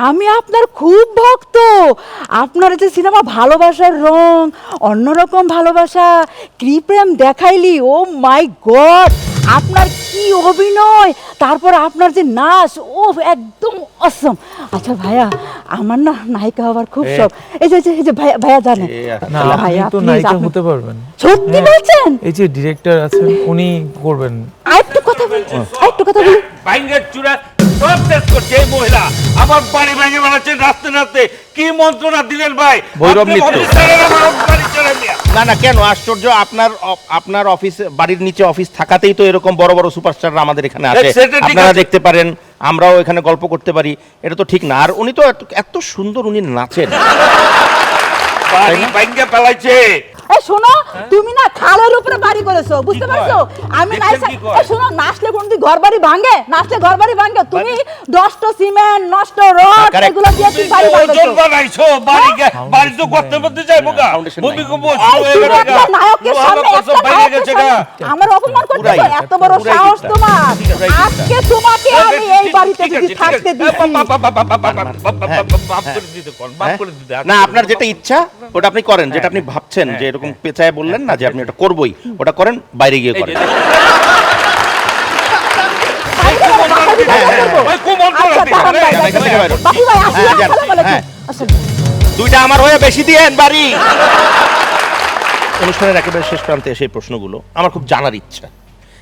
আমি আপনার খুব ভক্ত। আপনার যে সিনেমা ভালোবাসার রং, অন্যরকম ভালোবাসা, কি প্রেম দেখাইলি, ও মাই গড, আপনার কি অভিনয়, তারপর আপনার যে নাচ, ও একদম অসম। আচ্ছা ভাইয়া, আমার না নায়িকা হওয়ার খুব শখ। এই যে ভাইয়া, ভাইয়া জানেন না, ভাইয়া আপনি তো please, নায়িকা আপনি- হতে পারবেন। সত্যি বলছেন? এই যে ডিরেক্টর আছেন উনি করবেন। আরেকটু কথা বলি, আরেকটু কথা বলি। বাইঙ্গের চূড়া সব শেষ করছে এই মহিলা। আমার বাড়ি ভেঙে বেড়াচ্ছেন রাস্তে রাস্তে, কি মন্ত্রণা দিলেন ভাই? ভৈরব আপনি মিত্র। অফিস ছাড়েন, আমার বাড়ি ছেড়ে দিয়া। না কেন আশ্চর্য, আপনার অফিস বাড়ির নিচে অফিস থাকাতেই তো এরকম বড় বড় সুপারস্টাররা আমাদের এখানে আছে, সেটা ঠিক আপনারা আছে। দেখতে পারেন, আমরাও এখানে গল্প করতে পারি, এটা তো ঠিক না। আর উনি তো এত সুন্দর উনি নাচেন। বাড়ি ভাঙ্গে ফেলাইছে। এই শোনো, তুমি না খালের উপরে বাড়ি করেছো, বুঝতে কি পারছো? কয়? আমি দেখছেন নাইসা, কি কয়? এই শোনো, নাচলে কোনদিন ঘর বাড়ি ভাঙে? নাচলে ঘর বাড়ি ভাঙে? তুমি নষ্ট সিমেন্ট, নষ্ট রড, correct. এগুলো দিয়ে তুমি বাড়ি ওজন বানাইছো। বানাইছো, বাড়ি তো করতে করতে যাইবো গা। Foundation নাই। ভূমিকম্প এই হয়ে তুমি গেছে একটা গা। নায়কের সামনে, লোহা একটা বাইরে নায়কের গেছে গা। সামনে আমার অপমান করতেছো? পুরাই, এত বড় পুরাই সাহস ঠিকঠাক। তোমার! পুরাই ঠিকঠাক। আজকে তোমাকে আমি এই বাড়িতে ঠিক যদি আছে, ঠিক থাকতে আছে। দিচ্ছি। মাফ করে দিতে কোন, মাফ করে দিতে। না আপনার যেটা ইচ্ছা ওটা আপনি করেন, যেটা আপনি ভাবছেন যে এরকম পেঁচায় বললেন না যে আপনি এটা করবই, ওটা করেন, বাইরে গিয়ে করেন। ভাই, খুব মন্ত্রণা আচ্ছা, দিলেন, দাঁড়ান, রে। দাঁড়ান, থেকে বাইরে। বাপি ভাই, আসি, হ্যাঁ, যান। আসসালামু আলাইকুম। হ্যাঁ। আসসালামু। দুইটা আমার হয়ে বেশি দিয়েন বাড়ি। অনুষ্ঠানের একেবারে শেষ প্রান্তে এসে এই প্রশ্নগুলো আমার খুব জানার ইচ্ছা।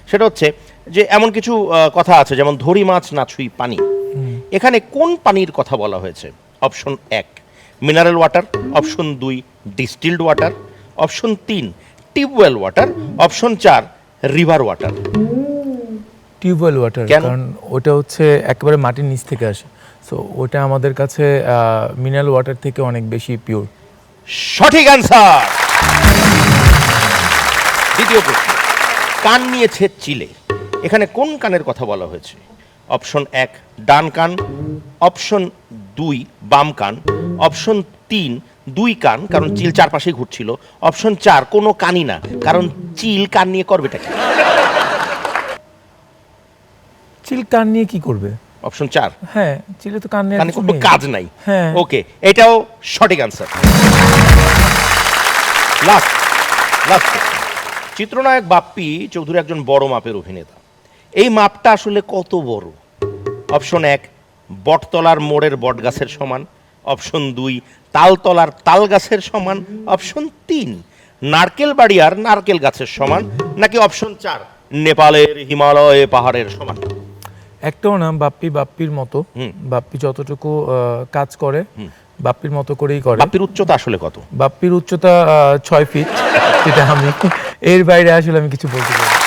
সেটা হচ্ছে যে এমন কিছু কথা আছে, যেমন ধরি মাছ না ছুঁই পানি, এখানে কোন পানির কথা বলা হয়েছে? Option 1 mineral water, option 2 distilled water, option 3 tubewell water, option 4 river water. Tubewell water, কেন? কারণ ওটা হচ্ছে একেবারে মাটির নিচ থেকে আসে, সো ওটা আমাদের কাছে মিনারেল ওয়াটার থেকে অনেক বেশি পিওর। সঠিক অ্যান্সার। দ্বিতীয় প্রশ্ন, কান নিয়েছে চিলে, এখানে কোন কানের কথা বলা হয়েছে? অপশন 1 ডান কান, অপশন 2 বাম কান, অপশন 3 দুই কান, কারণ চিল চারপাশেই ঘুরছিল, অপশন 4 কোনো কানই না, কারণ চিল কান নিয়ে করবেটা কি? চিল কান নিয়ে কি করবে? অপশন 4 হ্যাঁ, চিলে তো কান নিয়ে কানে কিছু কোনো নেই। কাজ নাই। হ্যাঁ। ওকে, এটাও সঠিক অ্যান্সার। লাস্ট লাস্ট চিত্রনায়ক বাপ্পি চৌধুরী একজন বড় মাপের অভিনেতা। এই মাপটা আসলে কত বড়? অপশন 1 বটতলার মোড়ের বটগাছের সমান, অপশন 2 তালতলার তাল গাছের সমান, অপশন 3 নারকেল বাড়িয়ার নারকেল গাছের সমান, নাকি অপশন 4 নেপালের হিমালয় পাহাড়ের সমান? একটাও না, বাপ্পির মতো। বাপ্পি যতটুকু কাজ করে বাপ্পির মতো করেই করে। বাপ্পির উচ্চতা আসলে কত? বাপ্পির উচ্চতা 6 ফিট, যেটা আমি এর বাইরে আসলে আমি কিছু বলতে পারি না।